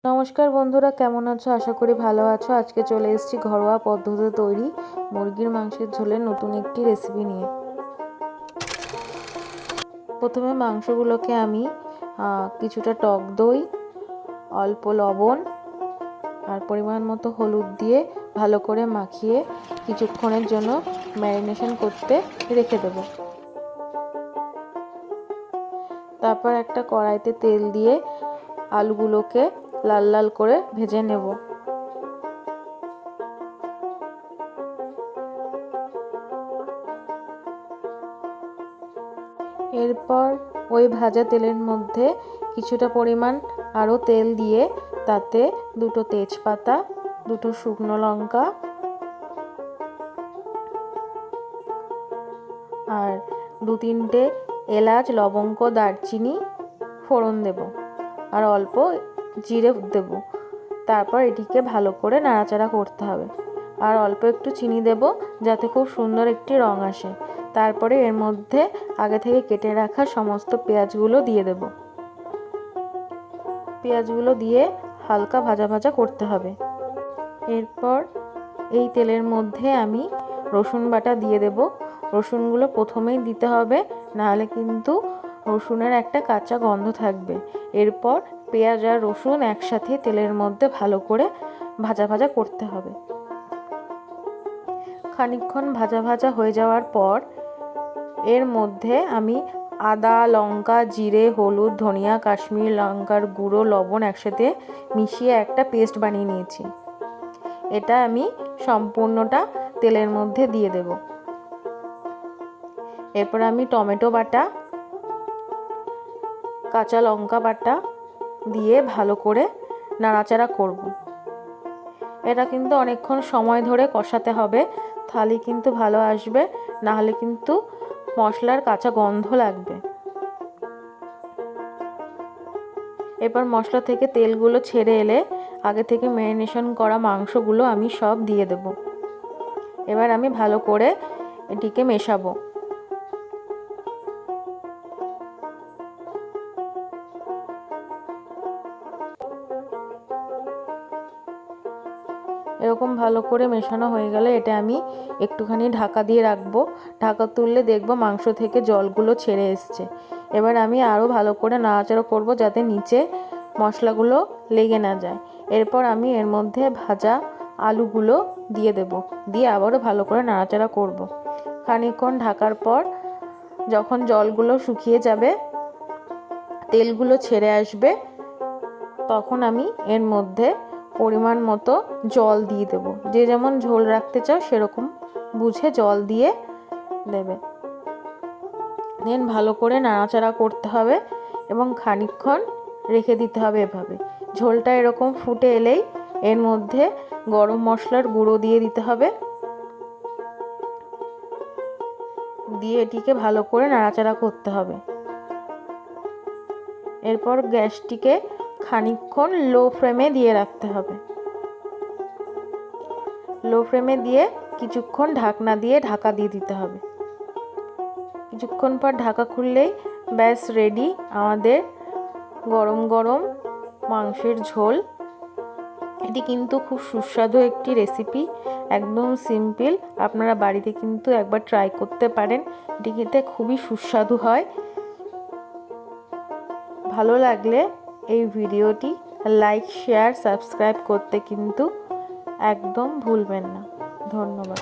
নমস্কার বন্ধুরা, কেমন আছো? আশা করি ভালো আছো। আজকে চলে এসেছি ঘরোয়া পদ্ধতিতে তৈরি মুরগির মাংসের ঝোলের নতুন একটি রেসিপি নিয়ে। প্রথমে মাংসগুলোকে আমি কিছুটা টক দই, অল্প লবণ আর পরিমাণ মতো হলুদ দিয়ে ভালো করে মাখিয়ে কিছুক্ষণের জন্য ম্যারিনেশন করতে রেখে দেব। তারপর একটা কড়াইতে তেল দিয়ে আলুগুলোকে লাল লাল করে ভেজে নেব। এরপর ওই ভাজা তেলের মধ্যে কিছুটা পরিমাণ আরও তেল দিয়ে তাতে দুটো তেজপাতা, দুটো শুকনো লঙ্কা আর দু তিনটে এলাচ, লবঙ্গ, দারচিনি ফোড়ন দেব আর অল্প জিরে দেব। তারপর এটিকে ভালো করে নাড়াচাড়া করতে হবে আর অল্প একটু চিনি দেব যাতে খুব সুন্দর একটি রং আসে। তারপরে এর মধ্যে আগে থেকে কেটে রাখা সমস্ত পেঁয়াজগুলো দিয়ে দেব। পেঁয়াজগুলো দিয়ে হালকা ভাজা ভাজা করতে হবে। এরপর এই তেলের মধ্যে আমি রসুন বাটা দিয়ে দেব। রসুনগুলো প্রথমেই দিতে হবে, নাহলে কিন্তু রসুনের একটা কাঁচা গন্ধ থাকবে। এরপর পেঁয়াজ আর রসুন একসাথে তেলের মধ্যে ভালো করে ভাজা ভাজা করতে হবে। খানিকক্ষণ ভাজা ভাজা হয়ে যাওয়ার পর এর মধ্যে আমি আদা, লঙ্কা, জিরে, হলুদ, ধনিয়া, কাশ্মীরি লঙ্কার গুঁড়ো, লবণ একসাথে মিশিয়ে একটা পেস্ট বানিয়ে নিয়েছি। এটা আমি সম্পূর্ণটা তেলের মধ্যে দিয়ে দেব। এরপর আমি টমেটো বাটা, কাঁচা লঙ্কা বাটা দিয়ে ভালো করে নাড়াচাড়া করব। এটা কিন্তু অনেকক্ষণ সময় ধরে কষাতে হবে, তাহলে কিন্তু ভালো আসবে, নাহলে কিন্তু মশলার কাঁচা গন্ধ লাগবে। এরপর মশলা থেকে তেলগুলো ছেড়ে এলে আগে থেকে ম্যারিনেশন করা মাংসগুলো আমি সব দিয়ে দেব। এবার আমি ভালো করে এটিকে মেশাবো। এরকম ভালো করে মেশানো হয়ে গেলে এটা আমি একটুখানি ঢাকা দিয়ে রাখবো। ঢাকা তুললে দেখবো মাংস থেকে জলগুলো ছেড়ে এসছে। এবার আমি আরও ভালো করে নাড়াচাড়া করব যাতে নিচে মশলাগুলো লেগে না যায়। এরপর আমি এর মধ্যে ভাজা আলুগুলো দিয়ে দেব, দিয়ে আবারও ভালো করে নাড়াচাড়া করব। খানিকক্ষণ ঢাকার পর যখন জলগুলো শুকিয়ে যাবে, তেলগুলো ছেড়ে আসবে, তখন আমি এর মধ্যে পরিমাণ মতো জল দিয়ে দেব। যে যেমন ঝোল রাখতে চাও সেরকম বুঝে জল দিয়ে দেবে। দেন ভালো করে নাড়াচাড়া করতে হবে এবং খানিকক্ষণ রেখে দিতে হবে। এভাবে ঝোলটা এরকম ফুটে এলেই এর মধ্যে গরম মশলার গুঁড়ো দিয়ে দিতে হবে, দিয়ে এটিকে ভালো করে নাড়াচাড়া করতে হবে। এরপর গ্যাসটিকে খানিকক্ষণ লো ফ্লেমে দিয়ে রাখতে হবে। লো ফ্লেমে দিয়ে কিছুক্ষণ ঢাকনা দিয়ে ঢাকা দিয়ে দিতে হবে। কিছুক্ষণ পর ঢাকা খুললেই ব্যাস রেডি আমাদের গরম গরম মাংসের ঝোল। এটি কিন্তু খুব সুস্বাদু একটি রেসিপি, একদম সিম্পল। আপনারা বাড়িতে কিন্তু একবার ট্রাই করতে পারেন। এটি খেতে খুবই সুস্বাদু হয়। ভালো লাগলে এই ভিডিওটি লাইক, শেয়ার, সাবস্ক্রাইব করতে কিন্তু একদম ভুলবেন না। ধন্যবাদ।